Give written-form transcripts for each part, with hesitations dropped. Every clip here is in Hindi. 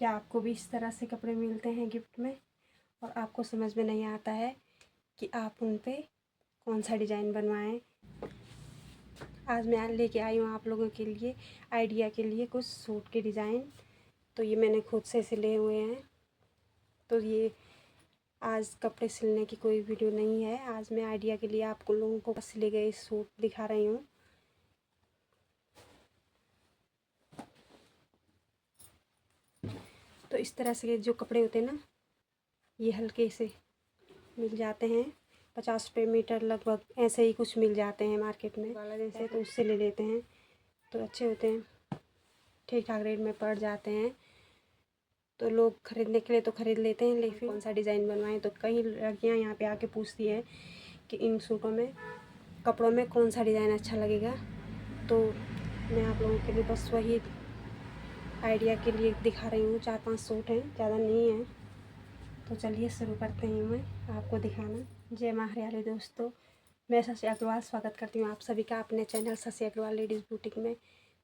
क्या आपको भी इस तरह से कपड़े मिलते हैं गिफ्ट में और आपको समझ में नहीं आता है कि आप उन पे कौन सा डिज़ाइन बनवाएं? आज मैं लेके आई हूँ आप लोगों के लिए आइडिया के लिए कुछ सूट के डिज़ाइन। तो ये मैंने खुद से सिले हुए हैं। तो ये आज कपड़े सिलने की कोई वीडियो नहीं है। आज मैं आइडिया के लिए आपको लोगों को सिले गए सूट दिखा रही हूँ। तो इस तरह से जो कपड़े होते हैं ना, ये हल्के से मिल जाते हैं 50 रुपये मीटर लगभग, ऐसे ही कुछ मिल जाते हैं मार्केट में वाला जैसे। तो उससे ले लेते हैं तो अच्छे होते हैं, ठीक ठाक रेट में पड़ जाते हैं। तो लोग ख़रीदने के लिए तो ख़रीद लेते हैं, लेकिन कौन सा डिज़ाइन बनवाएं। तो कई लड़कियां यहाँ पे आके पूछती हैं कि इन सूटों में कपड़ों में कौन सा डिज़ाइन अच्छा लगेगा। तो मैं आप लोगों के लिए बस वही आइडिया के लिए दिखा रही हूँ। 4-5 सूट हैं, ज़्यादा नहीं है। तो चलिए शुरू करते हैं मैं आपको दिखाना। जय माँ हरियाली दोस्तों, मैं शशि अग्रवाल स्वागत करती हूँ आप सभी का अपने channel Shashi Agarwal ladies boutique में।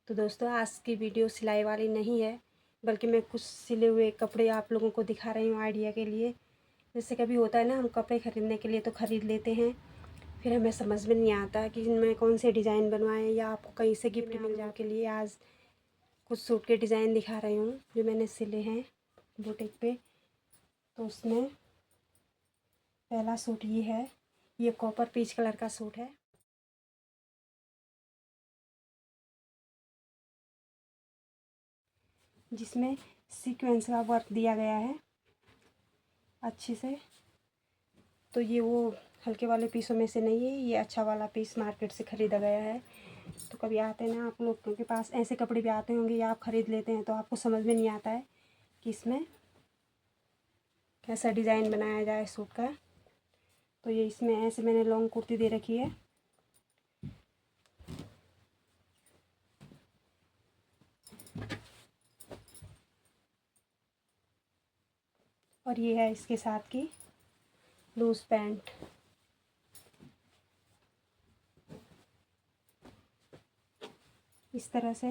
तो दोस्तों आज की वीडियो सिलाई वाली नहीं है, बल्कि मैं कुछ सिले हुए कपड़े आप लोगों को दिखा रही हूँ आइडिया के लिए। जैसे कभी होता है ना, हम कपड़े ख़रीदने के लिए तो ख़रीद लेते हैं, फिर हमें समझ में नहीं आता कि इनमें कौन से डिज़ाइन बनवाएं या आपको कहीं से गिफ्ट मिल जाए। के लिए आज कुछ सूट के डिज़ाइन दिखा रही हूँ जो मैंने सिले हैं बुटीक पे। तो उसमें पहला सूट ये है, ये कॉपर पीच कलर का सूट है। जिसमें सीक्वेंस का वर्क दिया गया है अच्छे से। तो ये वो हल्के वाले पीसों में से नहीं है, ये अच्छा वाला पीस मार्केट से ख़रीदा गया है। तो कभी आते हैं ना आप लोग के पास ऐसे कपड़े भी आते होंगे या आप ख़रीद लेते हैं, तो आपको समझ में नहीं आता है कि इसमें कैसा डिज़ाइन बनाया जाए सूट का। तो ये इसमें ऐसे मैंने लॉन्ग कुर्ती दे रखी है। और ये है इसके साथ की लूज़ पैंट। इस तरह से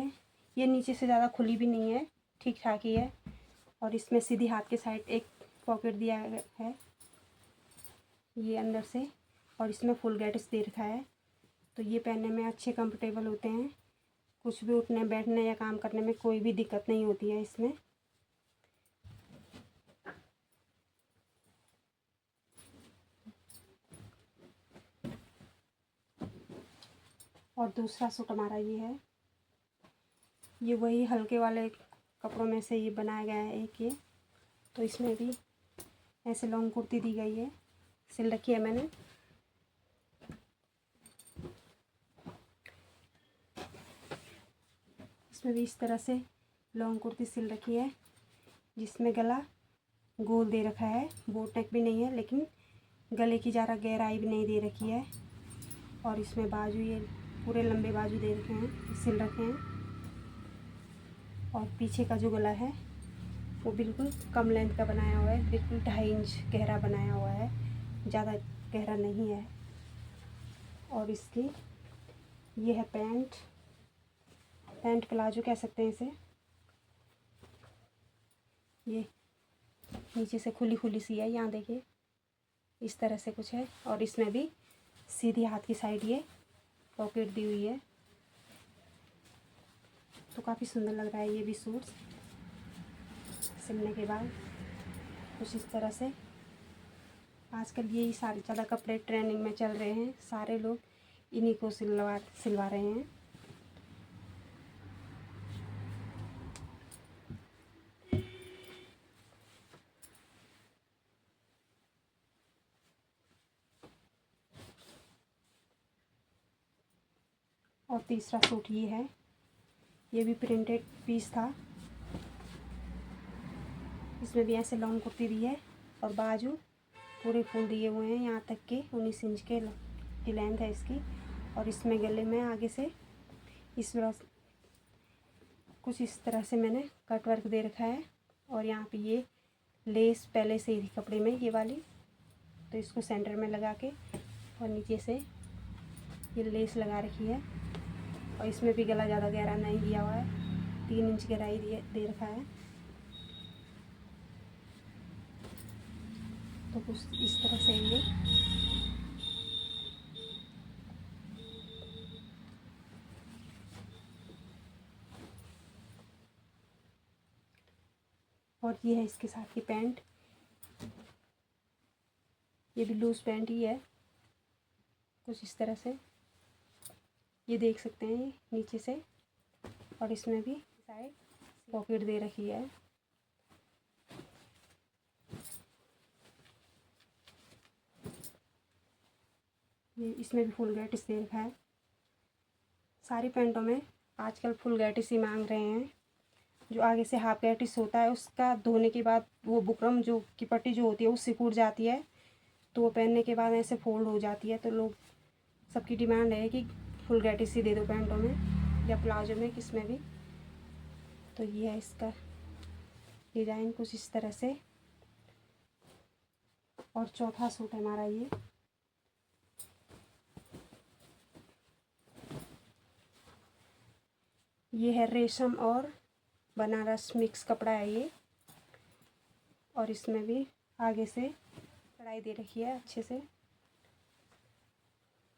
ये नीचे से ज़्यादा खुली भी नहीं है, ठीक ठाक ही है। और इसमें सीधी हाथ के साइड एक पॉकेट दिया है ये अंदर से, और इसमें फुल गेटिस दे रखा है। तो ये पहनने में अच्छे कंफर्टेबल होते हैं, कुछ भी उठने बैठने या काम करने में कोई भी दिक्कत नहीं होती है इसमें। और दूसरा सूट हमारा ये है, ये वही हल्के वाले कपड़ों में से ये बनाया गया है एक ये। तो इसमें भी ऐसे लॉन्ग कुर्ती दी गई है, सिल रखी है मैंने। इसमें भी इस तरह से लॉन्ग कुर्ती सिल रखी है, जिसमें गला गोल दे रखा है, बोट नेक भी नहीं है, लेकिन गले की ज़्यादा गहराई भी नहीं दे रखी है। और इसमें बाजू ये पूरे लंबे बाजू दे रखे हैं, सिल रखे हैं। और पीछे का जो गला है वो बिल्कुल कम लेंथ का बनाया हुआ है, बिल्कुल 2.5 इंच गहरा बनाया हुआ है, ज़्यादा गहरा नहीं है। और इसकी ये है पैंट प्लाजो कह सकते हैं इसे। ये नीचे से खुली खुली सी है, यहाँ देखिए इस तरह से कुछ है। और इसमें भी सीधी हाथ की साइड ये पॉकेट दी हुई है। तो काफ़ी सुंदर लग रहा है ये भी सूट सिलने के बाद कुछ इस तरह से। आजकल यही सारे ज़्यादा कपड़े ट्रेंडिंग में चल रहे हैं, सारे लोग इन्हीं को सिलवा रहे हैं। और तीसरा सूट ये है, ये भी प्रिंटेड पीस था। इसमें भी ऐसे लॉन्ग कुर्ती दी है और बाजू पूरे फूल दिए हुए हैं, यहाँ तक के 19 इंच की लेंथ है इसकी। और इसमें गले में आगे से इस कुछ इस तरह से मैंने कट वर्क दे रखा है। और यहाँ पे ये लेस पहले से ही थी कपड़े में ये वाली, तो इसको सेंटर में लगा के और नीचे से ये लेस लगा रखी है। और इसमें भी गला ज़्यादा गहरा नहीं दिया हुआ है, 3 इंच गहराई दे रखा है। तो कुछ इस तरह से ये और ये है इसके साथ की पैंट। ये भी लूज़ पैंट ही है, कुछ इस तरह से ये देख सकते हैं ये नीचे से। और इसमें भी साइड पॉकेट दे रखी है। ये इसमें भी फुल गैटिस दे रखा है। सारी पैंटों में आजकल फुल गैटिस ही मांग रहे हैं। जो आगे से हाफ गैटिस होता है उसका धोने के बाद वो बुकरम जो की पट्टी जो होती है वो सिकुड़ जाती है, तो वो पहनने के बाद ऐसे फोल्ड हो जाती है। तो लोग सबकी डिमांड है कि फुल गैटिस ही दे दो पैंटों में या प्लाजो में, किस में भी। तो ये है इसका डिज़ाइन कुछ इस तरह से। और चौथा सूट है हमारा ये है रेशम और बनारस मिक्स कपड़ा है ये। और इसमें भी आगे से कढ़ाई दे रखी है अच्छे से।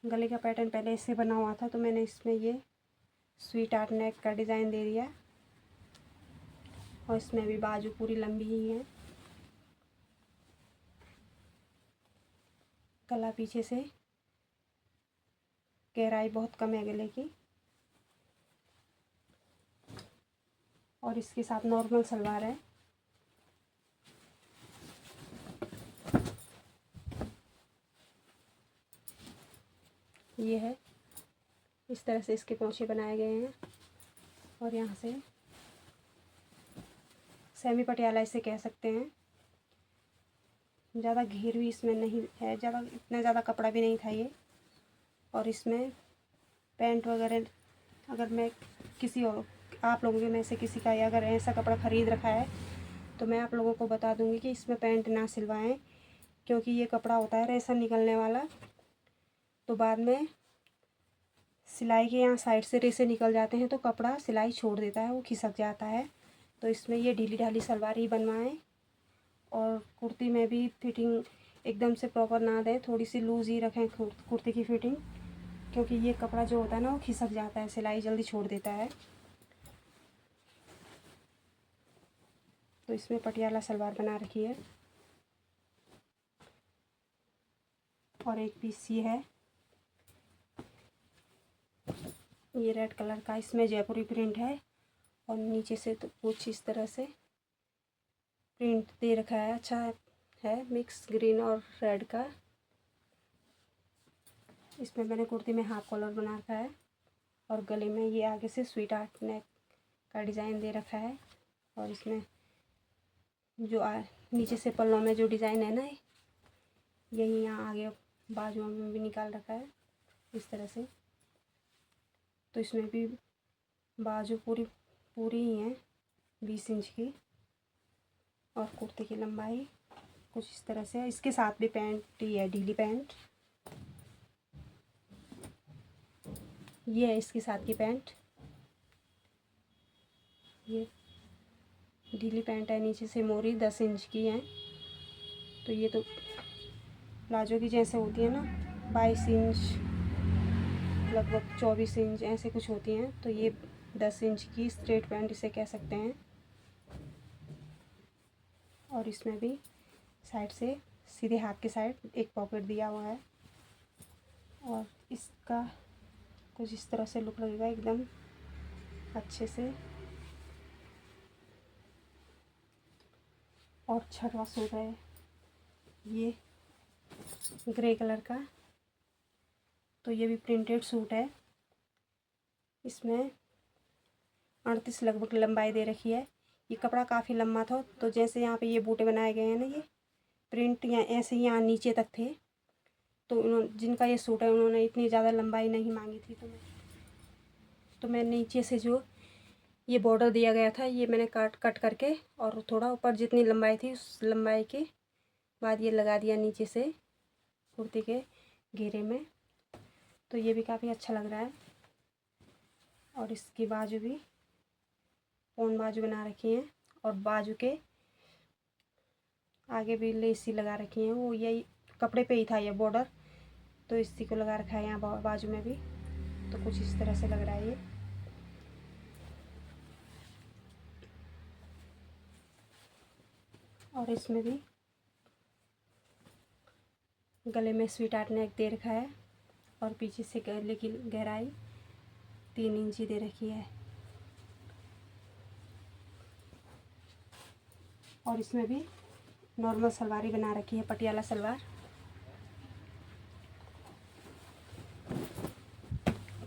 गले का पैटर्न पहले इससे बना हुआ था, तो मैंने इसमें ये स्वीट आर्ट नेक का डिज़ाइन दे दिया। और इसमें भी बाजू पूरी लंबी ही है। गला पीछे से गहराई बहुत कम है गले की। और इसके साथ नॉर्मल सलवार है। ये है इस तरह से इसके पोंछे बनाए गए हैं। और यहाँ से सेमी पटियाला इसे कह सकते हैं। ज़्यादा घेर भी इसमें नहीं है, इतना ज़्यादा कपड़ा भी नहीं था ये। और इसमें पैंट वगैरह अगर मैं किसी और आप लोगों में से किसी का अगर ऐसा कपड़ा ख़रीद रखा है तो मैं आप लोगों को बता दूंगी कि इसमें पैंट ना सिलवाएं, क्योंकि ये कपड़ा होता है रेशम निकलने वाला। तो बाद में सिलाई के यहाँ साइड से रेसे निकल जाते हैं तो कपड़ा सिलाई छोड़ देता है, वो खिसक जाता है। तो इसमें ये ढीली ढाली सलवार ही बनवाएं। और कुर्ती में भी फिटिंग एकदम से प्रॉपर ना दें, थोड़ी सी लूज़ ही रखें कुर्ती की फिटिंग, क्योंकि ये कपड़ा जो होता है ना वो खिसक जाता है, सिलाई जल्दी छोड़ देता है। तो इसमें पटियाला सलवार बना रखी है। और एक पीस ये है, ये रेड कलर का, इसमें जयपुरी प्रिंट है। और नीचे से तो कुछ इस तरह से प्रिंट दे रखा है, अच्छा है मिक्स ग्रीन और रेड का। इसमें मैंने कुर्ती में हाफ कॉलर बना रखा है। और गले में ये आगे से स्वीट आर्ट नेक का डिज़ाइन दे रखा है। और इसमें जो नीचे से पल्लों में जो डिज़ाइन है ना, यही यहाँ आगे बाजुओं में भी निकाल रखा है इस तरह से। तो इसमें भी बाजू पूरी ही है 20 इंच की। और कुर्ते की लंबाई कुछ इस तरह से है। इसके साथ भी पैंट ही है, ढीली पैंट। ये है इसके साथ की पैंट, ये ढीली पैंट है, नीचे से मोरी 10 इंच की है। तो ये तो प्लाजो की जैसे होती है ना 22 इंच लगभग 24 इंच ऐसे कुछ होती हैं, तो ये 10 इंच की स्ट्रेट पैंट इसे कह सकते हैं। और इसमें भी साइड से सीधे हाथ के साइड एक पॉकेट दिया हुआ है। और इसका कुछ इस तरह से लुक लगेगा एकदम अच्छे से। और छठवां सूट है ये ग्रे कलर का। तो ये भी प्रिंटेड सूट है। इसमें 38 लगभग लंबाई दे रखी है। ये कपड़ा काफ़ी लंबा था, तो जैसे यहाँ पे ये बूटे बनाए गए हैं ना, ये प्रिंट यहाँ ऐसे ही यहाँ नीचे तक थे। तो उन्होंने जिनका ये सूट है उन्होंने इतनी ज़्यादा लंबाई नहीं मांगी थी, तो मैं नीचे से जो ये बॉर्डर दिया गया था ये मैंने कट करके और थोड़ा ऊपर जितनी लंबाई थी उस लंबाई के बाद ये लगा दिया नीचे से कुर्ती के घेरे में। तो ये भी काफ़ी अच्छा लग रहा है। और इसकी बाजू भी पौन बाजू बना रखी है। और बाजू के आगे भी लेस सी लगा रखी है, वो यही कपड़े पे ही था ये बॉर्डर, तो इसी को लगा रखा है यहाँ बाजू में भी। तो कुछ इस तरह से लग रहा है ये। और इसमें भी गले में स्वीट आर्ट नेक दे रखा है और पीछे से गले की गहराई 3 इंची दे रखी है। और इसमें भी नॉर्मल सलवार ही बना रखी है, पटियाला सलवार।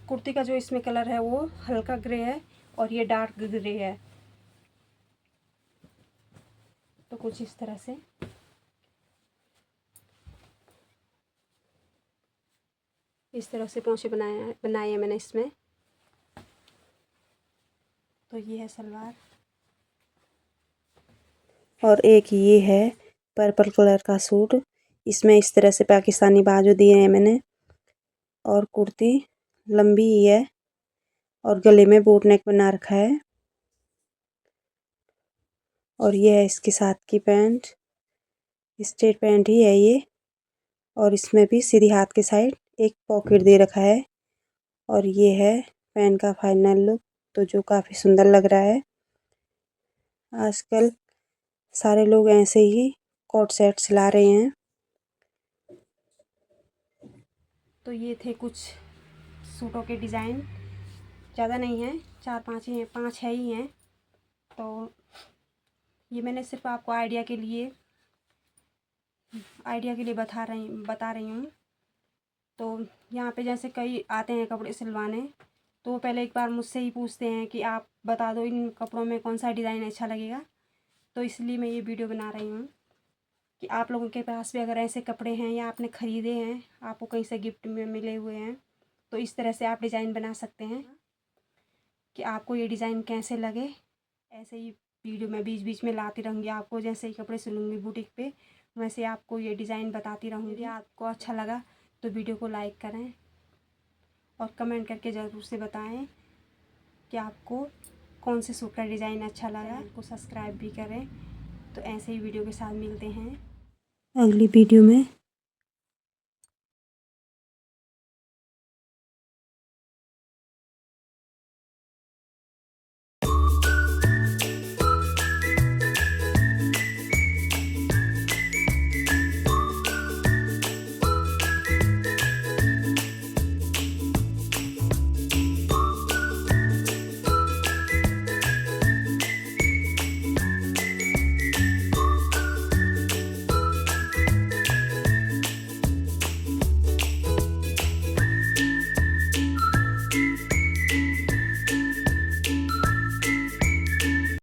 कुर्ती का जो इसमें कलर है वो हल्का ग्रे है और ये डार्क ग्रे है। तो कुछ इस तरह से पोंछे बनाए हैं मैंने इसमें। तो ये है सलवार। और एक ये है पर्पल कलर का सूट, इसमें इस तरह से पाकिस्तानी बाजू दिए हैं मैंने। और कुर्ती लंबी ही है और गले में बोट नेक बना रखा है। और ये है इसके साथ की पैंट, स्ट्रेट पैंट ही है ये। और इसमें भी सीधी हाथ के साइड एक पॉकेट दे रखा है। और ये है पैंट का फाइनल लुक, तो जो काफ़ी सुंदर लग रहा है। आजकल सारे लोग ऐसे ही कोट सेट सिला रहे हैं। तो ये थे कुछ सूटों के डिज़ाइन, ज़्यादा नहीं है, 4-5 ही हैं, 5 है ही हैं। तो ये मैंने सिर्फ आपको आइडिया के लिए बता रही हूँ। तो यहाँ पे जैसे कई आते हैं कपड़े सिलवाने, तो वो पहले एक बार मुझसे ही पूछते हैं कि आप बता दो इन कपड़ों में कौन सा डिज़ाइन अच्छा लगेगा। तो इसलिए मैं ये वीडियो बना रही हूँ कि आप लोगों के पास भी अगर ऐसे कपड़े हैं या आपने ख़रीदे हैं, आपको कहीं से गिफ्ट में मिले हुए हैं, तो इस तरह से आप डिज़ाइन बना सकते हैं। कि आपको ये डिज़ाइन कैसे लगे। ऐसे ही वीडियो मैं बीच बीच में लाती रहूँगी आपको, जैसे ही कपड़े सिलूँगी बुटीक पे वैसे आपको ये डिज़ाइन बताती रहूँगी। आपको अच्छा लगा तो वीडियो को लाइक करें और कमेंट करके ज़रूर से बताएं कि आपको कौन से सूट का डिज़ाइन अच्छा लगा। को सब्सक्राइब भी करें। तो ऐसे ही वीडियो के साथ मिलते हैं अगली वीडियो में।